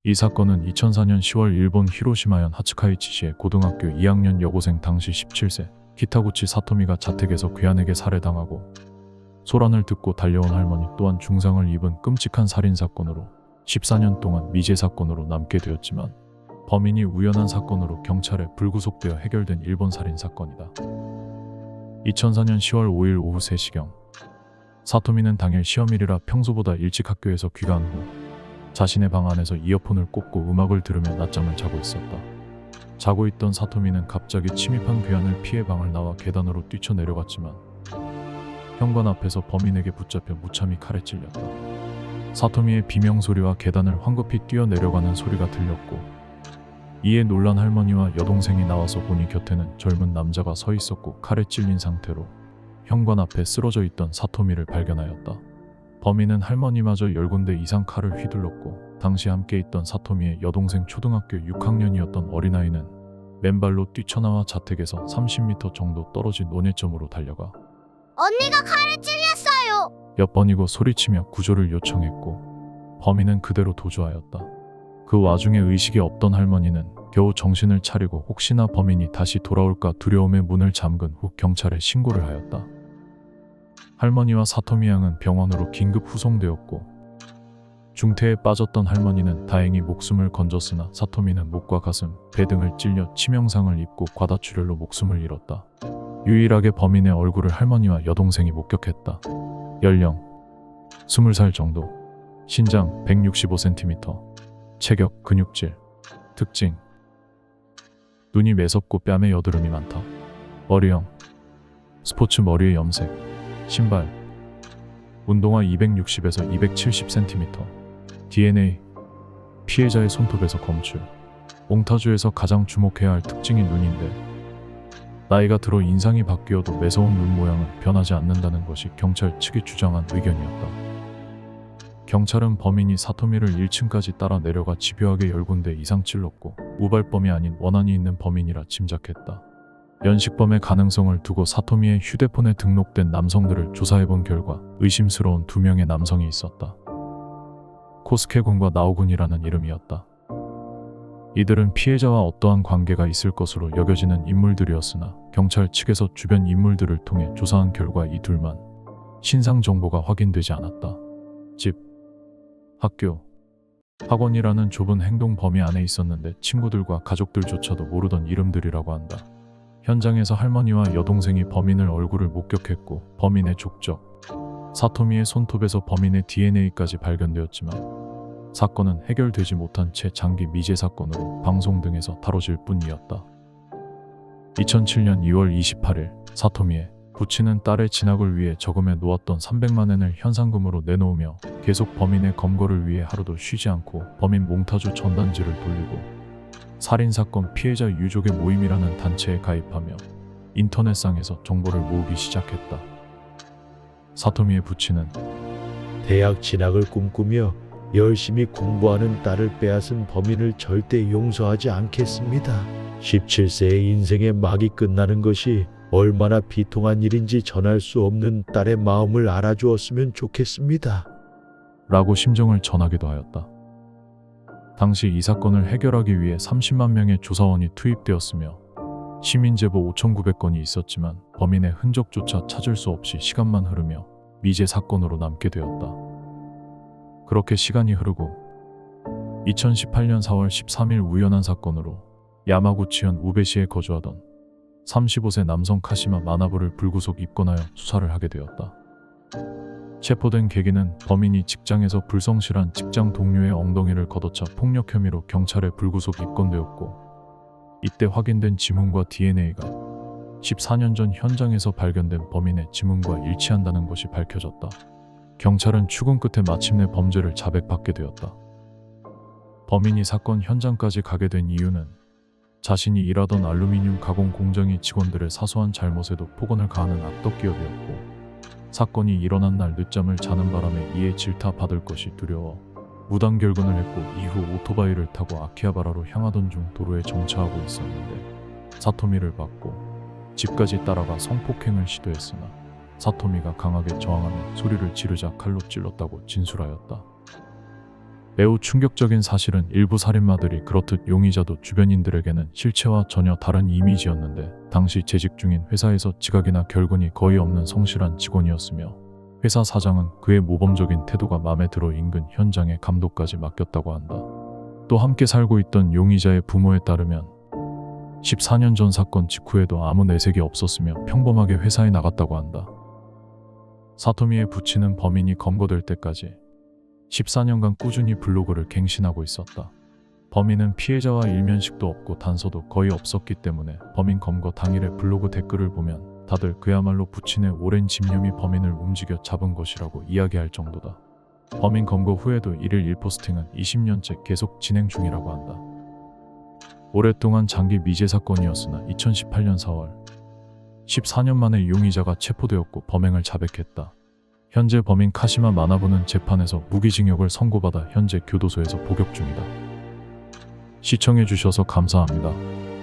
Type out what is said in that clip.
이 사건은 2004년 10월 일본 히로시마현 하츠카이치시의 고등학교 2학년 여고생 당시 17세 기타구치 사토미가 자택에서 괴한에게 살해당하고 소란을 듣고 달려온 할머니 또한 중상을 입은 끔찍한 살인사건으로 14년 동안 미제 사건으로 남게 되었지만 범인이 우연한 사건으로 경찰에 불구속되어 해결된 일본 살인사건이다. 2004년 10월 5일 오후 3시경 사토미는 당일 시험일이라 평소보다 일찍 학교에서 귀가한 후 자신의 방 안에서 이어폰을 꽂고 음악을 들으며 낮잠을 자고 있었다. 자고 있던 사토미는 갑자기 침입한 괴한을 피해 방을 나와 계단으로 뛰쳐내려갔지만 현관 앞에서 범인에게 붙잡혀 무참히 칼에 찔렸다. 사토미의 비명소리와 계단을 황급히 뛰어내려가는 소리가 들렸고 이에 놀란 할머니와 여동생이 나와서 보니 곁에는 젊은 남자가 서 있었고 칼에 찔린 상태로 현관 앞에 쓰러져 있던 사토미를 발견하였다. 범인은 할머니마저 10군데 이상 칼을 휘둘렀고 당시 함께 있던 사토미의 여동생 초등학교 6학년이었던 어린아이는 맨발로 뛰쳐나와 자택에서 30m 정도 떨어진 논해점으로 달려가 언니가 칼에 찔렸어요. 몇 번이고 소리치며 구조를 요청했고 범인은 그대로 도주하였다. 그 와중에 의식이 없던 할머니는 겨우 정신을 차리고 혹시나 범인이 다시 돌아올까 두려움에 문을 잠근 후 경찰에 신고를 하였다. 할머니와 사토미 양은 병원으로 긴급 후송되었고 중태에 빠졌던 할머니는 다행히 목숨을 건졌으나 사토미는 목과 가슴, 배 등을 찔려 치명상을 입고 과다출혈로 목숨을 잃었다. 유일하게 범인의 얼굴을 할머니와 여동생이 목격했다. 연령 20살 정도, 신장 165cm, 체격 근육질, 특징 눈이 매섭고 뺨에 여드름이 많다. 머리형 스포츠 머리에 염색, 신발 운동화 260에서 270cm, DNA 피해자의 손톱에서 검출. 몽타주에서 가장 주목해야 할 특징이 눈인데 나이가 들어 인상이 바뀌어도 매서운 눈 모양은 변하지 않는다는 것이 경찰 측이 주장한 의견이었다. 경찰은 범인이 사토미를 1층까지 따라 내려가 집요하게 10군데 이상 찔렀고 우발범이 아닌 원한이 있는 범인이라 짐작했다. 연식범의 가능성을 두고 사토미의 휴대폰에 등록된 남성들을 조사해본 결과 의심스러운 2명의 남성이 있었다. 코스케군과 나오군이라는 이름이었다. 이들은 피해자와 어떠한 관계가 있을 것으로 여겨지는 인물들이었으나 경찰 측에서 주변 인물들을 통해 조사한 결과 이 둘만 신상 정보가 확인되지 않았다. 집, 학교, 학원이라는 좁은 행동 범위 안에 있었는데 친구들과 가족들조차도 모르던 이름들이라고 한다. 현장에서 할머니와 여동생이 범인의 얼굴을 목격했고 범인의 족적, 사토미의 손톱에서 범인의 DNA까지 발견되었지만 사건은 해결되지 못한 채 장기 미제 사건으로 방송 등에서 다뤄질 뿐이었다. 2007년 2월 28일 사토미의 부친은 딸의 진학을 위해 저금해 놓았던 300만 엔을 현상금으로 내놓으며 계속 범인의 검거를 위해 하루도 쉬지 않고 범인 몽타주 전단지를 돌리고 살인사건 피해자 유족의 모임이라는 단체에 가입하며 인터넷상에서 정보를 모으기 시작했다. 사토미의 부친은 대학 진학을 꿈꾸며 열심히 공부하는 딸을 빼앗은 범인을 절대 용서하지 않겠습니다. 17세의 인생의 막이 끝나는 것이 얼마나 비통한 일인지 전할 수 없는 딸의 마음을 알아주었으면 좋겠습니다. 라고 심정을 전하기도 하였다. 당시 이 사건을 해결하기 위해 30만 명의 조사원이 투입되었으며 시민 제보 5,900건이 있었지만 범인의 흔적조차 찾을 수 없이 시간만 흐르며 미제 사건으로 남게 되었다. 그렇게 시간이 흐르고 2018년 4월 13일 우연한 사건으로 야마구치현 우베시에 거주하던 35세 남성 카시마 마나부를 불구속 입건하여 수사를 하게 되었다. 체포된 계기는 범인이 직장에서 불성실한 직장 동료의 엉덩이를 걷어차 폭력 혐의로 경찰에 불구속 입건되었고 이때 확인된 지문과 DNA가 14년 전 현장에서 발견된 범인의 지문과 일치한다는 것이 밝혀졌다. 경찰은 추궁 끝에 마침내 범죄를 자백받게 되었다. 범인이 사건 현장까지 가게 된 이유는 자신이 일하던 알루미늄 가공 공장의 직원들의 사소한 잘못에도 폭언을 가하는 악덕 기업이었고 사건이 일어난 날 늦잠을 자는 바람에 이에 질타받을 것이 두려워 무단 결근을 했고 이후 오토바이를 타고 아키하바라로 향하던 중 도로에 정차하고 있었는데 사토미를 받고 집까지 따라가 성폭행을 시도했으나 사토미가 강하게 저항하며 소리를 지르자 칼로 찔렀다고 진술하였다. 매우 충격적인 사실은 일부 살인마들이 그렇듯 용의자도 주변인들에게는 실체와 전혀 다른 이미지였는데 당시 재직 중인 회사에서 지각이나 결근이 거의 없는 성실한 직원이었으며 회사 사장은 그의 모범적인 태도가 마음에 들어 인근 현장의 감독까지 맡겼다고 한다. 또 함께 살고 있던 용의자의 부모에 따르면 14년 전 사건 직후에도 아무 내색이 없었으며 평범하게 회사에 나갔다고 한다. 사토미의 부친은 범인이 검거될 때까지 14년간 꾸준히 블로그를 갱신하고 있었다. 범인은 피해자와 일면식도 없고 단서도 거의 없었기 때문에 범인 검거 당일의 블로그 댓글을 보면 다들 그야말로 부친의 오랜 집념이 범인을 움직여 잡은 것이라고 이야기할 정도다. 범인 검거 후에도 일일 일포스팅은 20년째 계속 진행 중이라고 한다. 오랫동안 장기 미제 사건이었으나 2018년 4월 14년 만에 용의자가 체포되었고 범행을 자백했다. 현재 범인 카시마 마나부는 재판에서 무기징역을 선고받아 현재 교도소에서 복역 중이다. 시청해주셔서 감사합니다.